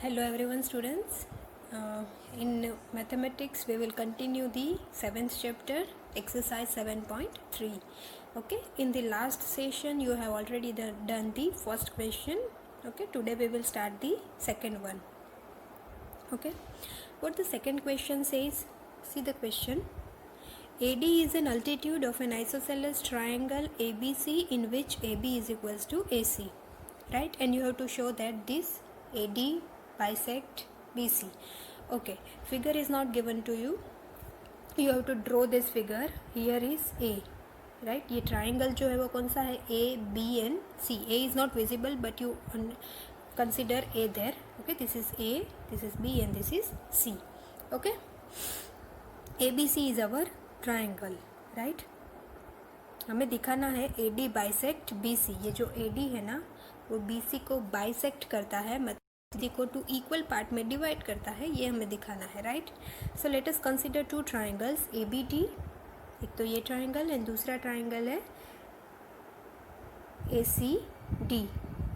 Hello everyone students. In mathematics we will continue the 7th chapter exercise 7.3. Okay, in the last session you have already done the first question. Okay, today we will start the second one. Okay, what the second question says, see the question. AD is an altitude of an isosceles triangle ABC in which AB is equals to AC, right? And you have to show that this AD bisect BC. Okay, figure is not given to you. You have to draw this figure. Here is A, right? ये triangle जो है वो कौन सा है? A, B and C. A is not visible but you consider A there. Okay, this is A, this is B and this is C. Okay, ABC is our triangle, right? हमें दिखाना है AD bisect BC. ये जो AD है ना वो BC को bisect करता है, मतलब को टू इक्वल पार्ट में डिवाइड करता है, ये हमें दिखाना है, right? So let us consider two triangles ABD. एक तो ये ट्राइंगल एंड दूसरा ट्राइंगल है ACD,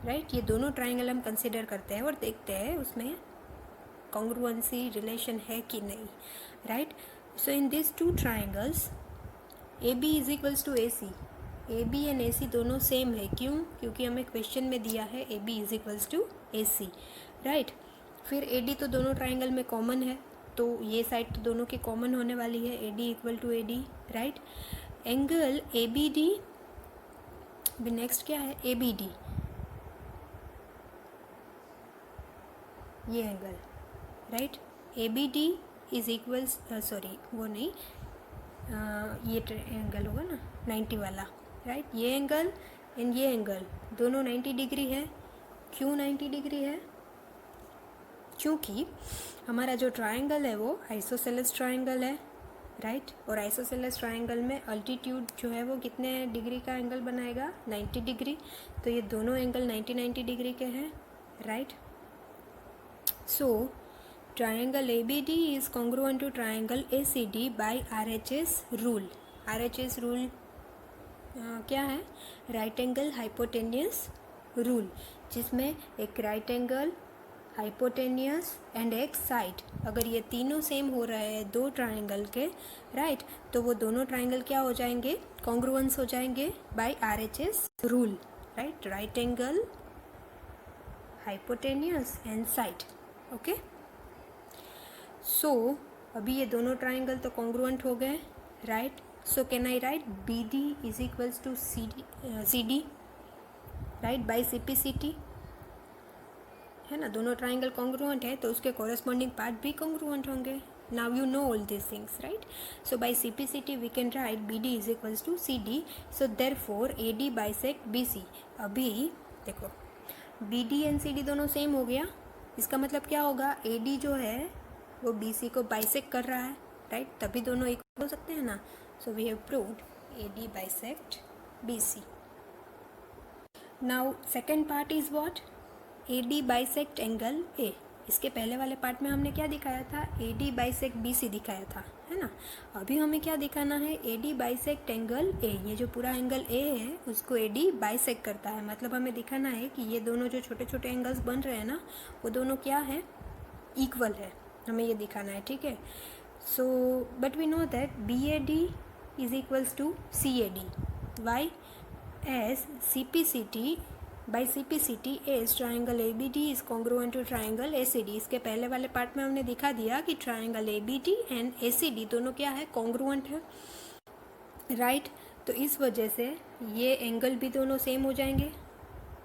राइट? ये दोनों ट्राइंगल हम कंसिडर करते हैं और देखते हैं उसमें कॉन्ग्रुएंसी रिलेशन है कि नहीं, right? So in these two triangles AB is equals to AC. AB and AC दोनों सेम है, क्यों? क्योंकि हमें क्वेश्चन में दिया है AB is equals to AC, right? फिर AD तो दोनों ट्राइंगल में कॉमन है, तो ये साइड तो दोनों की कॉमन होने वाली है, AD equal to AD, right? Angle ABD, next क्या है? ABD, ये angle, right? ABD is equals, sorry वो नहीं, ये एंगल होगा ना 90 वाला, राइट? ये एंगल एंड ये एंगल दोनों 90 डिग्री है. क्यों 90 डिग्री है? क्योंकि हमारा जो ट्राइंगल है वो आइसोसेलेस ट्राइंगल है, राइट? और आइसोसेलेस ट्राइंगल में अल्टीट्यूड जो है वो कितने डिग्री का एंगल बनाएगा? 90 डिग्री. तो ये दोनों एंगल 90 डिग्री के हैं, right? So triangle ABD is congruent to triangle ACD by RHS rule. RHS rule क्या है? राइट एंगल हाइपोटेनियस रूल, जिसमें एक राइट एंगल, हाइपोटेनियस एंड एक साइड, अगर ये तीनों सेम हो रहे हैं दो ट्राइंगल के, राइट, तो वो दोनों ट्राइंगल क्या हो जाएंगे? कॉन्ग्रुएंस हो जाएंगे by RHS rule, right? Right angle, hypotenuse and side. Okay, so अभी ये दोनों ट्राइंगल तो कॉन्ग्रुएंट हो गए, right? So can I write BD is equals to CD, right, by CPCT, है ना? दोनों ट्राइंगल कॉन्ग्रुएंट है तो उसके कॉरेस्पॉन्डिंग पार्ट भी कॉन्ग्रुएंट होंगे. Now you know all this things, right? So by CPCT we can write BD is equals to CD. So therefore AD bisect BC. अभी देखो BD एंड CD दोनों same हो गया, इसका मतलब क्या होगा? AD जो है वो BC को बाइसेक्ट कर रहा है, राइट? तभी दोनों इक्वल हो सकते हैं ना. So we have proved AD bisect BC. Now second part is what? AD bisect angle A. इसके पहले वाले पार्ट में हमने क्या दिखाया था? AD बाइसेक्ट BC दिखाया था, है ना? अभी हमें क्या दिखाना है? AD bisect angle A. ये जो पूरा एंगल A है उसको AD बाइसेक्ट करता है, मतलब हमें दिखाना है कि ये दोनों जो छोटे छोटे एंगल्स बन रहे हैं ना वो दोनों क्या है? इक्वल है, हमें ये दिखाना है, ठीक है? So but we know that BAD is equals to CAD. Why? As CPCT by CPCT as triangle ABD is congruent to triangle ACD. इसके पहले वाले पार्ट में हमने दिखा दिया कि ट्राइंगल ABD एंड ACD दोनों क्या है? कॉन्ग्रुएंट है, राइट? तो इस वजह से ये एंगल भी दोनों सेम हो जाएंगे,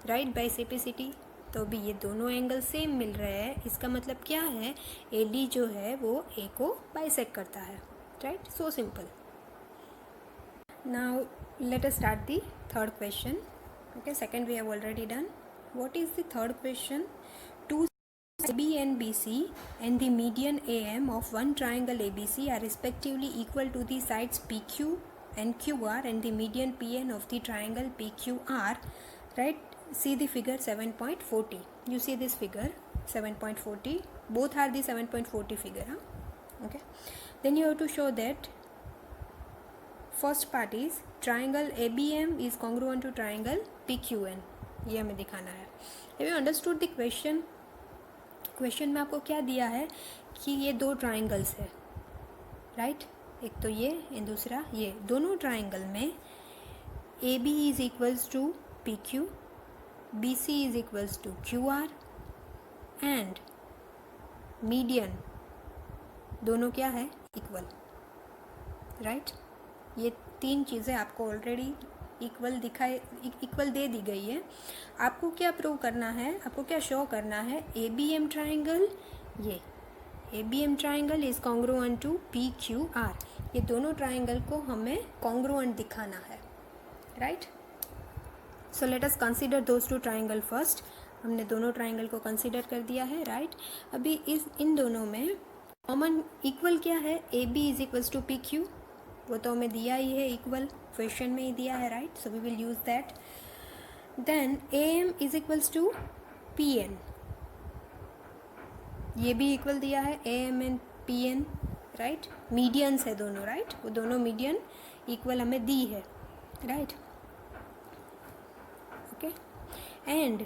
राइट, बाई CPCT. तो भी ये दोनों एंगल सेम मिल रहे हैं, इसका मतलब क्या है? AD जो है वो A को बाइसेक्ट करता है, right? So simple. Now let us start the third question. Okay, second we have already done. What is the third question? Two AB and BC and the median AM of one triangle ABC are respectively equal to the sides PQ and QR and the median PN of the triangle PQR, right? See the figure 7.40. You see this figure 7.40. Both are the 7.40 figure, huh? Okay. Then you have to show that first part is triangle ABM is congruent to triangle PQN. ये हमें दिखाना है. Have you understood the question? Question में आपको क्या दिया है कि ये दो ट्राइंगल्स है, राइट, एक तो ये एंड दूसरा ये, दोनों ट्राइंगल में A B is equals to P Q, B C is equals to Q R and median दोनों क्या है, इक्वल, राइट। ये तीन चीज़ें आपको ऑलरेडी इक्वल दे दी गई है। आपको क्या प्रूव करना है, आपको क्या शो करना है, ए बी एम ट्राइंगल, ये A B M triangle is congruent to P Q R, ये दोनों ट्राइंगल को हमें कॉन्ग्रुएंट दिखाना है, right. So let us consider those two triangle first. हमने दोनों ट्राइंगल को कंसीडर कर दिया है, राइट। अभी इन दोनों में कॉमन इक्वल क्या है, A B is equals to P Q, वो तो हमें दिया ही है, इक्वल क्वेश्चन में ही दिया है, right. So we will use that. Then A M is equals to P N, ये भी इक्वल दिया है, A M and P N, right. Medians है दोनों, राइट, वो दोनों मीडियन इक्वल हमें दी है, right, okay. And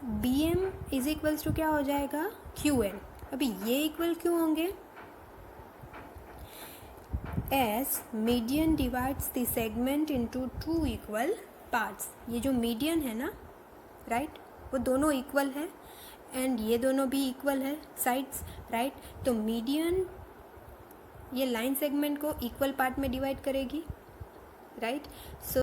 B M is equals to क्या हो जाएगा, क्यू एन। अभी ये इक्वल क्यों होंगे, as median divides the segment into two equal parts, ये जो मीडियन है ना, राइट, वो दोनों इक्वल है एंड ये दोनों भी इक्वल है साइड्स, राइट। तो मीडियन ये लाइन सेगमेंट को इक्वल पार्ट में डिवाइड करेगी, राइट। सो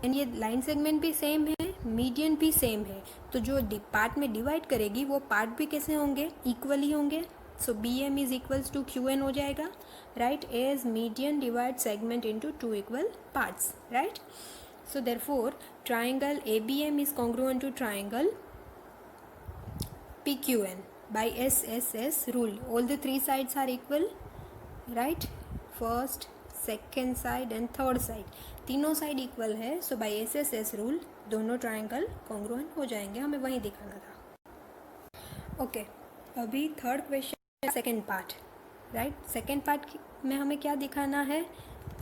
एंड ये लाइन सेगमेंट भी सेम है, मीडियन भी सेम है, तो जो पार्ट में डिवाइड करेगी वो पार्ट भी कैसे होंगे, इक्वल ही होंगे। So B M is equals to Q N हो जाएगा, right, as median divide segment into two equal parts, right. So therefore triangle A B M is congruent to triangle P Q N by SSS rule. All the three sides are equal, right, first, second side and third side, तीनों side equal है। So by SSS rule दोनों triangle congruent हो जाएंगे, हमें वही दिखाना था, okay. अभी third question, second part, right. Second part में हमें क्या दिखाना है,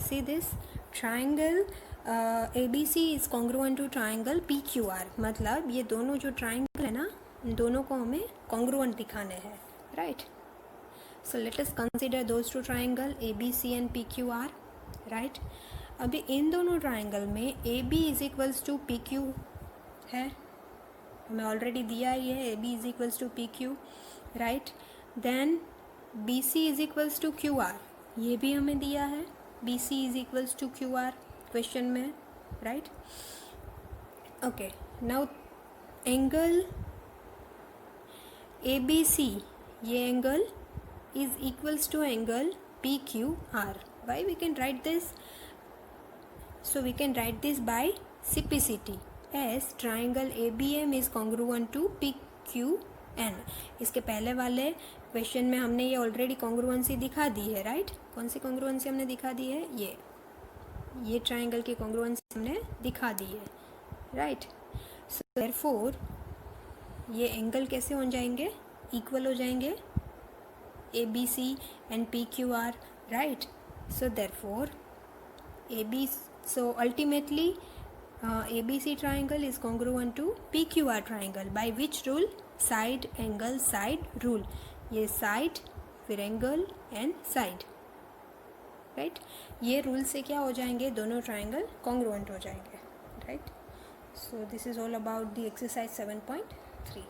see this triangle A B C is congruent to triangle P Q R, मतलब ये दोनों जो ट्राइंगल है ना, इन दोनों को हमें कॉन्ग्रुएंट दिखाने हैं, right. So let us consider those two triangle A B C and P Q R, right. अभी इन दोनों ट्राइंगल में A B is equals to P Q है, हमें ऑलरेडी दिया ही है, A B is equals to P Q, right. Then B C is equals to Q R, ये भी हमें दिया है, B C is equals to Q R question में, right, okay. Now angle A B C, ये angle is equals to angle PQR. Why we can write this? So we can write this by simplicity as triangle ABM is congruent to PQN. इसके पहले वाले question में हमने ये already congruency दिखा दी है, right. कौन सी कॉन्ग्रुएंसी हमने दिखा दी है, ये ट्राइंगल की कॉन्ग्रुएंसी हमने दिखा दी है, राइट। सो देयरफॉर ये एंगल कैसे हो जाएंगे, इक्वल हो जाएंगे, ABC and PQR, right? So therefore so ultimately ABC triangle is congruent to PQR triangle by which rule, side angle side rule, ये side फिर angle and side, right, ये rule से क्या हो जाएंगे, दोनों triangle congruent हो जाएंगे, right. So this is all about the exercise 7.3.